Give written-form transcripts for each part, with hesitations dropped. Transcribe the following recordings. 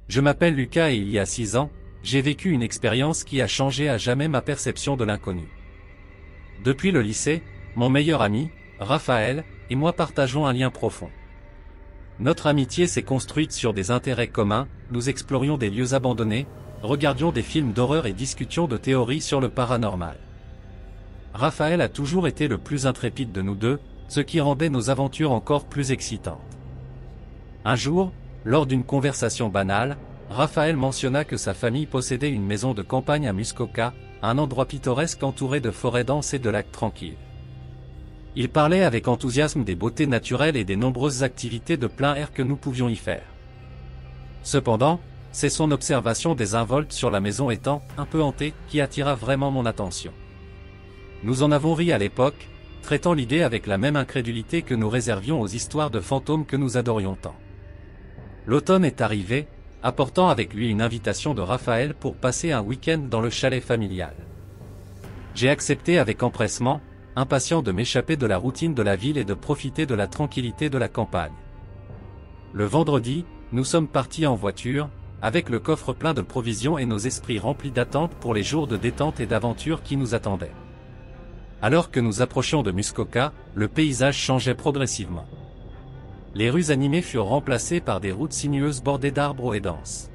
Je m'appelle Lucas et il y a 6 ans, j'ai vécu une expérience qui a changé à jamais ma perception de l'inconnu. Depuis le lycée, mon meilleur ami, Raphaël, et moi partageons un lien profond. Notre amitié s'est construite sur des intérêts communs, nous explorions des lieux abandonnés, regardions des films d'horreur et discutions de théories sur le paranormal. Raphaël a toujours été le plus intrépide de nous deux, ce qui rendait nos aventures encore plus excitantes. Un jour, lors d'une conversation banale, Raphaël mentionna que sa famille possédait une maison de campagne à Muskoka, un endroit pittoresque entouré de forêts denses et de lacs tranquilles. Il parlait avec enthousiasme des beautés naturelles et des nombreuses activités de plein air que nous pouvions y faire. Cependant, c'est son observation des involtes sur la maison étant un peu hantée qui attira vraiment mon attention. Nous en avons ri à l'époque, traitant l'idée avec la même incrédulité que nous réservions aux histoires de fantômes que nous adorions tant. L'automne est arrivé, apportant avec lui une invitation de Raphaël pour passer un week-end dans le chalet familial. J'ai accepté avec empressement, impatient de m'échapper de la routine de la ville et de profiter de la tranquillité de la campagne. Le vendredi, nous sommes partis en voiture, avec le coffre plein de provisions et nos esprits remplis d'attentes pour les jours de détente et d'aventure qui nous attendaient. Alors que nous approchions de Muskoka, le paysage changeait progressivement. Les rues animées furent remplacées par des routes sinueuses bordées d'arbres et denses.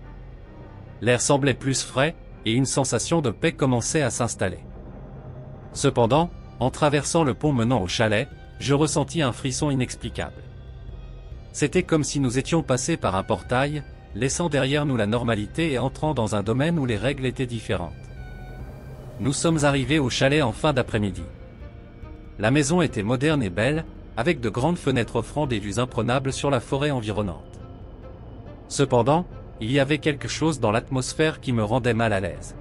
L'air semblait plus frais, et une sensation de paix commençait à s'installer. Cependant, en traversant le pont menant au chalet, je ressentis un frisson inexplicable. C'était comme si nous étions passés par un portail, laissant derrière nous la normalité et entrant dans un domaine où les règles étaient différentes. Nous sommes arrivés au chalet en fin d'après-midi. La maison était moderne et belle, avec de grandes fenêtres offrant des vues imprenables sur la forêt environnante. Cependant, il y avait quelque chose dans l'atmosphère qui me rendait mal à l'aise.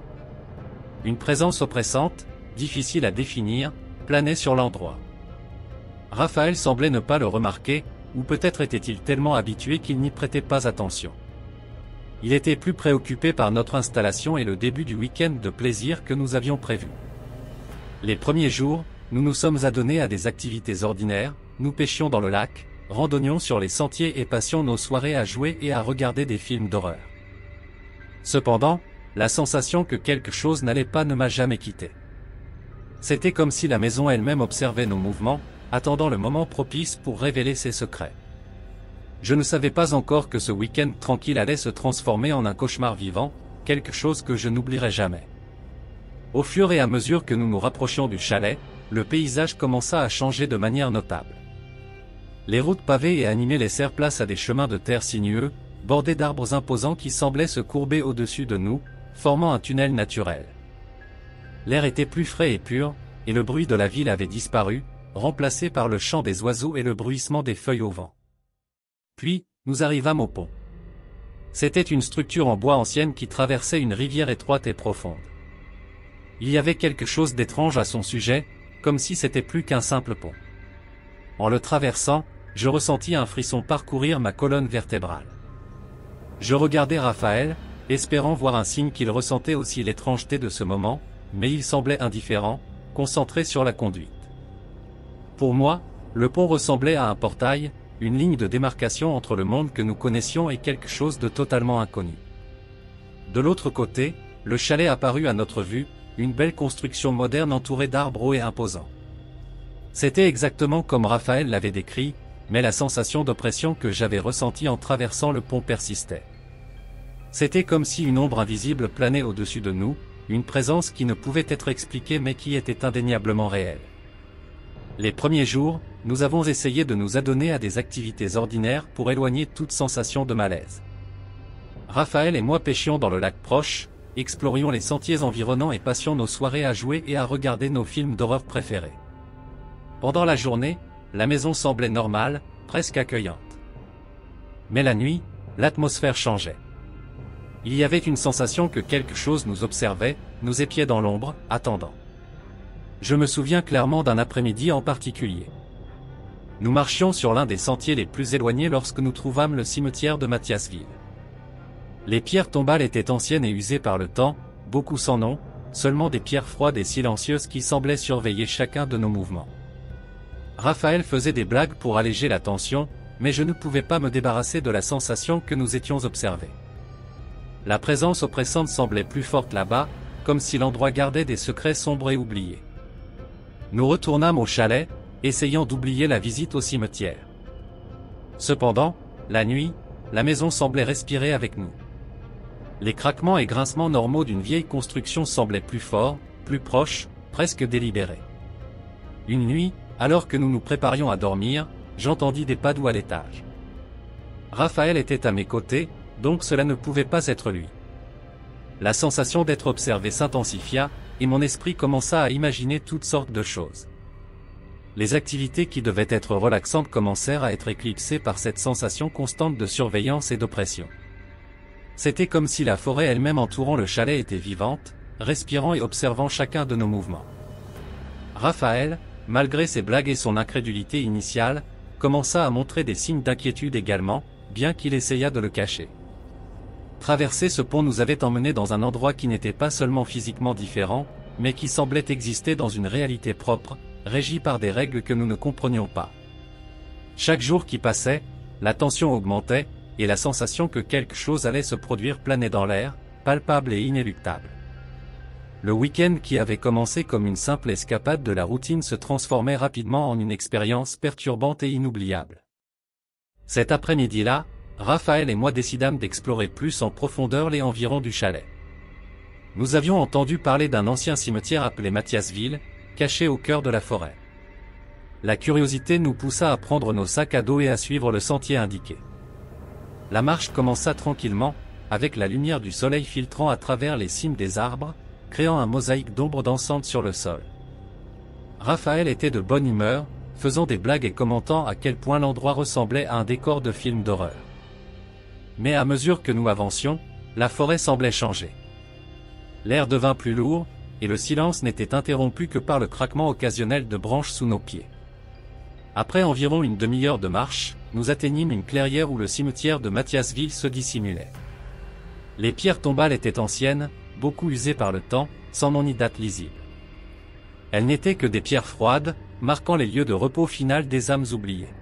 Une présence oppressante, difficile à définir, planait sur l'endroit. Raphaël semblait ne pas le remarquer, ou peut-être était-il tellement habitué qu'il n'y prêtait pas attention. Il était plus préoccupé par notre installation et le début du week-end de plaisir que nous avions prévu. Les premiers jours, nous nous sommes adonnés à des activités ordinaires, nous pêchions dans le lac, randonnions sur les sentiers et passions nos soirées à jouer et à regarder des films d'horreur. Cependant, la sensation que quelque chose n'allait pas ne m'a jamais quitté. C'était comme si la maison elle-même observait nos mouvements, attendant le moment propice pour révéler ses secrets. Je ne savais pas encore que ce week-end tranquille allait se transformer en un cauchemar vivant, quelque chose que je n'oublierai jamais. Au fur et à mesure que nous nous rapprochions du chalet, le paysage commença à changer de manière notable. Les routes pavées et animées laissèrent place à des chemins de terre sinueux, bordés d'arbres imposants qui semblaient se courber au-dessus de nous, formant un tunnel naturel. L'air était plus frais et pur, et le bruit de la ville avait disparu, remplacé par le chant des oiseaux et le bruissement des feuilles au vent. Puis, nous arrivâmes au pont. C'était une structure en bois ancienne qui traversait une rivière étroite et profonde. Il y avait quelque chose d'étrange à son sujet, comme si c'était plus qu'un simple pont. En le traversant, je ressentis un frisson parcourir ma colonne vertébrale. Je regardais Raphaël, espérant voir un signe qu'il ressentait aussi l'étrangeté de ce moment, mais il semblait indifférent, concentré sur la conduite. Pour moi, le pont ressemblait à un portail, une ligne de démarcation entre le monde que nous connaissions et quelque chose de totalement inconnu. De l'autre côté, le chalet apparut à notre vue, une belle construction moderne entourée d'arbres hauts et imposants. C'était exactement comme Raphaël l'avait décrit, mais la sensation d'oppression que j'avais ressentie en traversant le pont persistait. C'était comme si une ombre invisible planait au-dessus de nous, une présence qui ne pouvait être expliquée mais qui était indéniablement réelle. Les premiers jours, nous avons essayé de nous adonner à des activités ordinaires pour éloigner toute sensation de malaise. Raphaël et moi pêchions dans le lac proche, explorions les sentiers environnants et passions nos soirées à jouer et à regarder nos films d'horreur préférés. Pendant la journée, la maison semblait normale, presque accueillante. Mais la nuit, l'atmosphère changeait. Il y avait une sensation que quelque chose nous observait, nous épiait dans l'ombre, attendant. Je me souviens clairement d'un après-midi en particulier. Nous marchions sur l'un des sentiers les plus éloignés lorsque nous trouvâmes le cimetière de Mathiasville. Les pierres tombales étaient anciennes et usées par le temps, beaucoup sans nom, seulement des pierres froides et silencieuses qui semblaient surveiller chacun de nos mouvements. Raphaël faisait des blagues pour alléger la tension, mais je ne pouvais pas me débarrasser de la sensation que nous étions observés. La présence oppressante semblait plus forte là-bas, comme si l'endroit gardait des secrets sombres et oubliés. Nous retournâmes au chalet, essayant d'oublier la visite au cimetière. Cependant, la nuit, la maison semblait respirer avec nous. Les craquements et grincements normaux d'une vieille construction semblaient plus forts, plus proches, presque délibérés. Une nuit, alors que nous nous préparions à dormir, j'entendis des pas doux à l'étage. Raphaël était à mes côtés, donc cela ne pouvait pas être lui. La sensation d'être observé s'intensifia, et mon esprit commença à imaginer toutes sortes de choses. Les activités qui devaient être relaxantes commencèrent à être éclipsées par cette sensation constante de surveillance et d'oppression. C'était comme si la forêt elle-même entourant le chalet était vivante, respirant et observant chacun de nos mouvements. Raphaël, malgré ses blagues et son incrédulité initiale, commença à montrer des signes d'inquiétude également, bien qu'il essayât de le cacher. Traverser ce pont nous avait emmenés dans un endroit qui n'était pas seulement physiquement différent, mais qui semblait exister dans une réalité propre, régie par des règles que nous ne comprenions pas. Chaque jour qui passait, la tension augmentait, et la sensation que quelque chose allait se produire planait dans l'air, palpable et inéluctable. Le week-end qui avait commencé comme une simple escapade de la routine se transformait rapidement en une expérience perturbante et inoubliable. Cet après-midi-là, Raphaël et moi décidâmes d'explorer plus en profondeur les environs du chalet. Nous avions entendu parler d'un ancien cimetière appelé Mathiasville, caché au cœur de la forêt. La curiosité nous poussa à prendre nos sacs à dos et à suivre le sentier indiqué. La marche commença tranquillement, avec la lumière du soleil filtrant à travers les cimes des arbres, créant un mosaïque d'ombres dansantes sur le sol. Raphaël était de bonne humeur, faisant des blagues et commentant à quel point l'endroit ressemblait à un décor de film d'horreur. Mais à mesure que nous avancions, la forêt semblait changer. L'air devint plus lourd, et le silence n'était interrompu que par le craquement occasionnel de branches sous nos pieds. Après environ une demi-heure de marche, nous atteignîmes une clairière où le cimetière de Mathiasville se dissimulait. Les pierres tombales étaient anciennes, beaucoup usées par le temps, sans nom ni date lisible. Elles n'étaient que des pierres froides, marquant les lieux de repos final des âmes oubliées.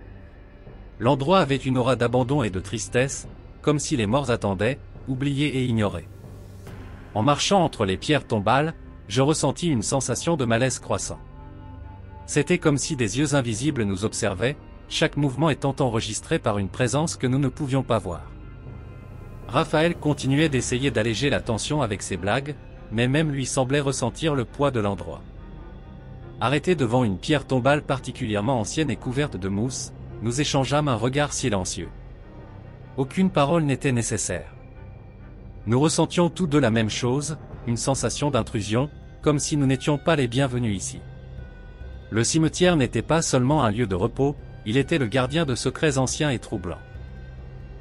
L'endroit avait une aura d'abandon et de tristesse, comme si les morts attendaient, oubliés et ignorés. En marchant entre les pierres tombales, je ressentis une sensation de malaise croissant. C'était comme si des yeux invisibles nous observaient, chaque mouvement étant enregistré par une présence que nous ne pouvions pas voir. Raphaël continuait d'essayer d'alléger la tension avec ses blagues, mais même lui semblait ressentir le poids de l'endroit. Arrêtés devant une pierre tombale particulièrement ancienne et couverte de mousse, nous échangeâmes un regard silencieux. Aucune parole n'était nécessaire. Nous ressentions tous deux la même chose, une sensation d'intrusion, comme si nous n'étions pas les bienvenus ici. Le cimetière n'était pas seulement un lieu de repos, il était le gardien de secrets anciens et troublants.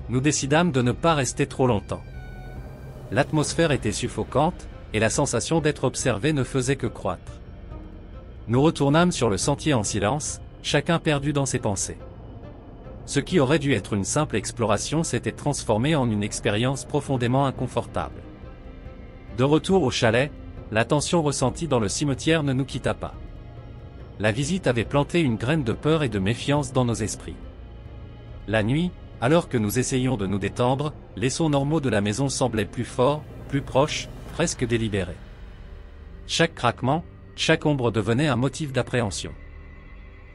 Nous décidâmes de ne pas rester trop longtemps. L'atmosphère était suffocante, et la sensation d'être observé ne faisait que croître. Nous retournâmes sur le sentier en silence, chacun perdu dans ses pensées. Ce qui aurait dû être une simple exploration s'était transformé en une expérience profondément inconfortable. De retour au chalet, la tension ressentie dans le cimetière ne nous quitta pas. La visite avait planté une graine de peur et de méfiance dans nos esprits. La nuit, alors que nous essayions de nous détendre, les sons normaux de la maison semblaient plus forts, plus proches, presque délibérés. Chaque craquement, chaque ombre devenait un motif d'appréhension.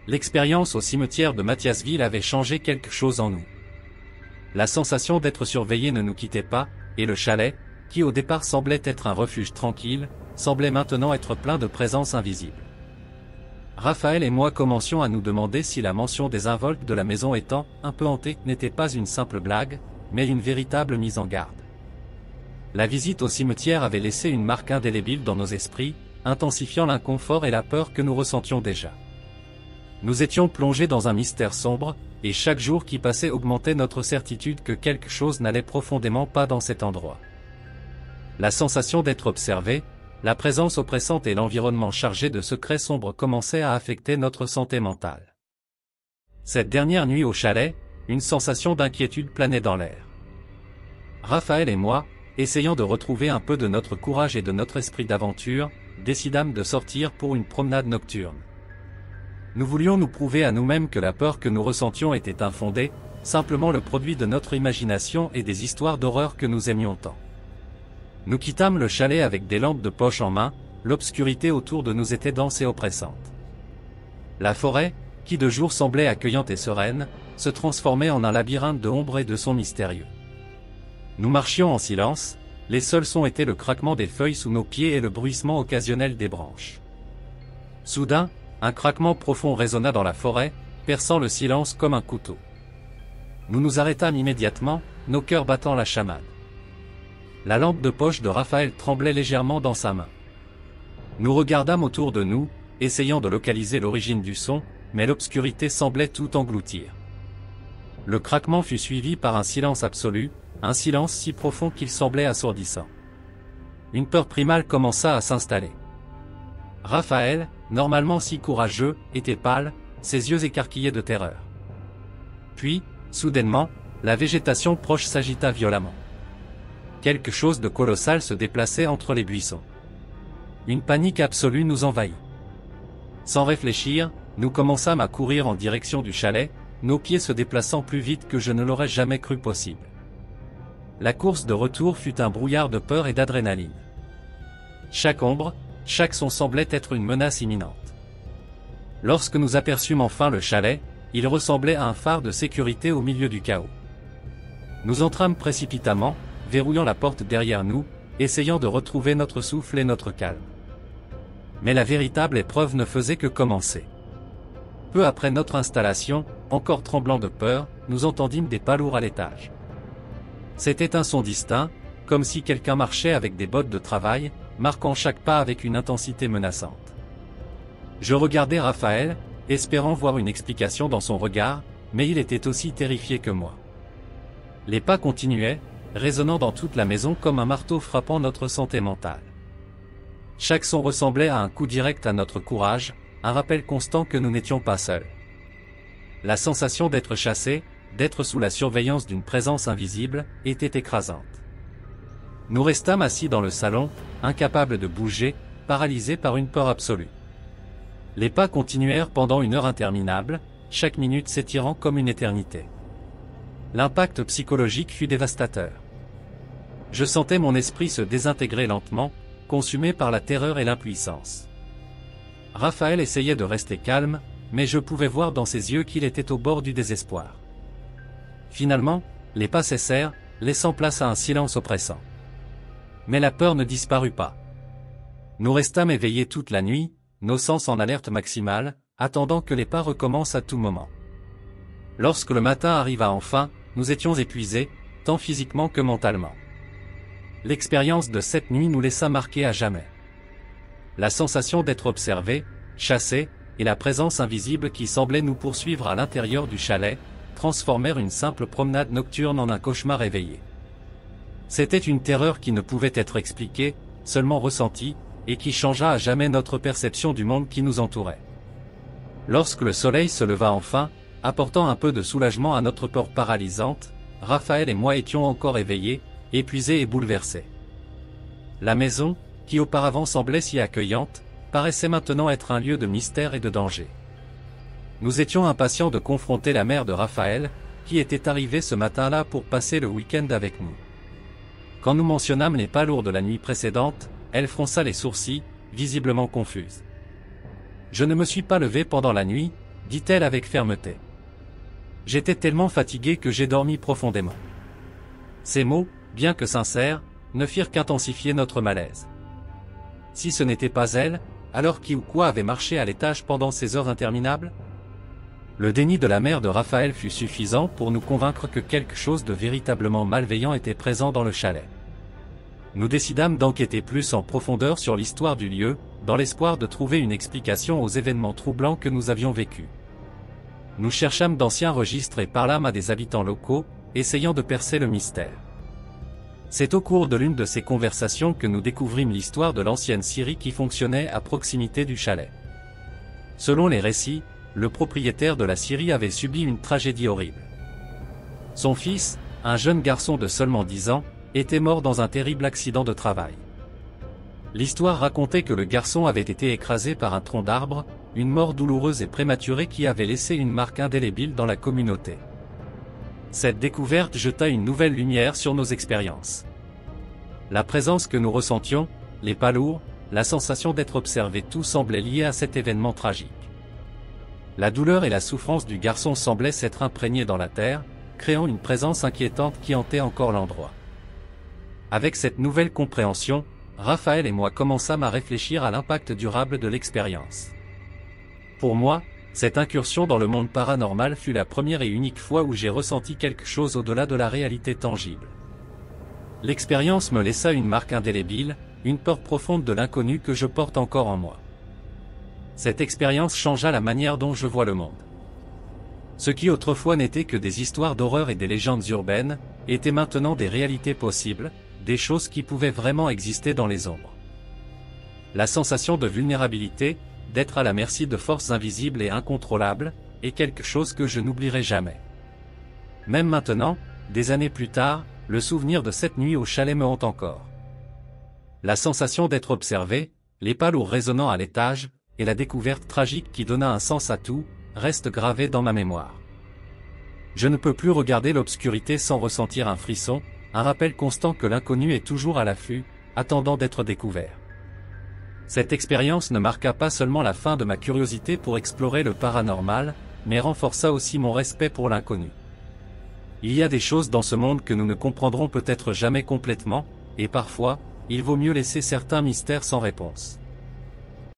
L'expérience au cimetière de Mathiasville avait changé quelque chose en nous. La sensation d'être surveillé ne nous quittait pas, et le chalet, qui au départ semblait être un refuge tranquille, semblait maintenant être plein de présences invisibles. Raphaël et moi commencions à nous demander si la mention des involtes de la maison étant un peu hantée n'était pas une simple blague, mais une véritable mise en garde. La visite au cimetière avait laissé une marque indélébile dans nos esprits, intensifiant l'inconfort et la peur que nous ressentions déjà. Nous étions plongés dans un mystère sombre, et chaque jour qui passait augmentait notre certitude que quelque chose n'allait profondément pas dans cet endroit. La sensation d'être observé, la présence oppressante et l'environnement chargé de secrets sombres commençaient à affecter notre santé mentale. Cette dernière nuit au chalet, une sensation d'inquiétude planait dans l'air. Raphaël et moi, essayant de retrouver un peu de notre courage et de notre esprit d'aventure, décidâmes de sortir pour une promenade nocturne. Nous voulions nous prouver à nous-mêmes que la peur que nous ressentions était infondée, simplement le produit de notre imagination et des histoires d'horreur que nous aimions tant. Nous quittâmes le chalet avec des lampes de poche en main, l'obscurité autour de nous était dense et oppressante. La forêt, qui de jour semblait accueillante et sereine, se transformait en un labyrinthe de ombres et de sons mystérieux. Nous marchions en silence, les seuls sons étaient le craquement des feuilles sous nos pieds et le bruissement occasionnel des branches. Soudain, un craquement profond résonna dans la forêt, perçant le silence comme un couteau. Nous nous arrêtâmes immédiatement, nos cœurs battant la chamade. La lampe de poche de Raphaël tremblait légèrement dans sa main. Nous regardâmes autour de nous, essayant de localiser l'origine du son, mais l'obscurité semblait tout engloutir. Le craquement fut suivi par un silence absolu, un silence si profond qu'il semblait assourdissant. Une peur primale commença à s'installer. Raphaël, normalement si courageux, était pâle, ses yeux écarquillés de terreur. Puis, soudainement, la végétation proche s'agita violemment. Quelque chose de colossal se déplaçait entre les buissons. Une panique absolue nous envahit. Sans réfléchir, nous commençâmes à courir en direction du chalet, nos pieds se déplaçant plus vite que je ne l'aurais jamais cru possible. La course de retour fut un brouillard de peur et d'adrénaline. Chaque ombre, chaque son semblait être une menace imminente. Lorsque nous aperçûmes enfin le chalet, il ressemblait à un phare de sécurité au milieu du chaos. Nous entrâmes précipitamment, verrouillant la porte derrière nous, essayant de retrouver notre souffle et notre calme. Mais la véritable épreuve ne faisait que commencer. Peu après notre installation, encore tremblant de peur, nous entendîmes des pas lourds à l'étage. C'était un son distinct, comme si quelqu'un marchait avec des bottes de travail, marquant chaque pas avec une intensité menaçante. Je regardais Raphaël, espérant voir une explication dans son regard, mais il était aussi terrifié que moi. Les pas continuaient, résonnant dans toute la maison comme un marteau frappant notre santé mentale. Chaque son ressemblait à un coup direct à notre courage, un rappel constant que nous n'étions pas seuls. La sensation d'être chassés, d'être sous la surveillance d'une présence invisible, était écrasante. Nous restâmes assis dans le salon, incapables de bouger, paralysés par une peur absolue. Les pas continuèrent pendant une heure interminable, chaque minute s'étirant comme une éternité. L'impact psychologique fut dévastateur. Je sentais mon esprit se désintégrer lentement, consumé par la terreur et l'impuissance. Raphaël essayait de rester calme, mais je pouvais voir dans ses yeux qu'il était au bord du désespoir. Finalement, les pas cessèrent, laissant place à un silence oppressant. Mais la peur ne disparut pas. Nous restâmes éveillés toute la nuit, nos sens en alerte maximale, attendant que les pas recommencent à tout moment. Lorsque le matin arriva enfin, nous étions épuisés, tant physiquement que mentalement. L'expérience de cette nuit nous laissa marqués à jamais. La sensation d'être observés, chassés, et la présence invisible qui semblait nous poursuivre à l'intérieur du chalet, transformèrent une simple promenade nocturne en un cauchemar éveillé. C'était une terreur qui ne pouvait être expliquée, seulement ressentie, et qui changea à jamais notre perception du monde qui nous entourait. Lorsque le soleil se leva enfin, apportant un peu de soulagement à notre peur paralysante, Raphaël et moi étions encore éveillés, épuisés et bouleversés. La maison, qui auparavant semblait si accueillante, paraissait maintenant être un lieu de mystère et de danger. Nous étions impatients de confronter la mère de Raphaël, qui était arrivée ce matin-là pour passer le week-end avec nous. Quand nous mentionnâmes les pas lourds de la nuit précédente, elle fronça les sourcils, visiblement confuse. « Je ne me suis pas levé pendant la nuit, » dit-elle avec fermeté. « J'étais tellement fatigué que j'ai dormi profondément. » Ces mots, bien que sincères, ne firent qu'intensifier notre malaise. Si ce n'était pas elle, alors qui ou quoi avait marché à l'étage pendant ces heures interminables? Le déni de la mère de Raphaël fut suffisant pour nous convaincre que quelque chose de véritablement malveillant était présent dans le chalet. Nous décidâmes d'enquêter plus en profondeur sur l'histoire du lieu, dans l'espoir de trouver une explication aux événements troublants que nous avions vécus. Nous cherchâmes d'anciens registres et parlâmes à des habitants locaux, essayant de percer le mystère. C'est au cours de l'une de ces conversations que nous découvrîmes l'histoire de l'ancienne scierie qui fonctionnait à proximité du chalet. Selon les récits, le propriétaire de la scierie avait subi une tragédie horrible. Son fils, un jeune garçon de seulement 10 ans, était mort dans un terrible accident de travail. L'histoire racontait que le garçon avait été écrasé par un tronc d'arbre, une mort douloureuse et prématurée qui avait laissé une marque indélébile dans la communauté. Cette découverte jeta une nouvelle lumière sur nos expériences. La présence que nous ressentions, les pas lourds, la sensation d'être observé, tout semblait lié à cet événement tragique. La douleur et la souffrance du garçon semblaient s'être imprégnées dans la terre, créant une présence inquiétante qui hantait encore l'endroit. Avec cette nouvelle compréhension, Raphaël et moi commençâmes à réfléchir à l'impact durable de l'expérience. Pour moi, cette incursion dans le monde paranormal fut la première et unique fois où j'ai ressenti quelque chose au-delà de la réalité tangible. L'expérience me laissa une marque indélébile, une peur profonde de l'inconnu que je porte encore en moi. Cette expérience changea la manière dont je vois le monde. Ce qui autrefois n'était que des histoires d'horreur et des légendes urbaines, étaient maintenant des réalités possibles, des choses qui pouvaient vraiment exister dans les ombres. La sensation de vulnérabilité, d'être à la merci de forces invisibles et incontrôlables, est quelque chose que je n'oublierai jamais. Même maintenant, des années plus tard, le souvenir de cette nuit au chalet me hante encore. La sensation d'être observé, les pas lourds résonnant à l'étage, et la découverte tragique qui donna un sens à tout, restent gravés dans ma mémoire. Je ne peux plus regarder l'obscurité sans ressentir un frisson, un rappel constant que l'inconnu est toujours à l'affût, attendant d'être découvert. Cette expérience ne marqua pas seulement la fin de ma curiosité pour explorer le paranormal, mais renforça aussi mon respect pour l'inconnu. Il y a des choses dans ce monde que nous ne comprendrons peut-être jamais complètement, et parfois, il vaut mieux laisser certains mystères sans réponse.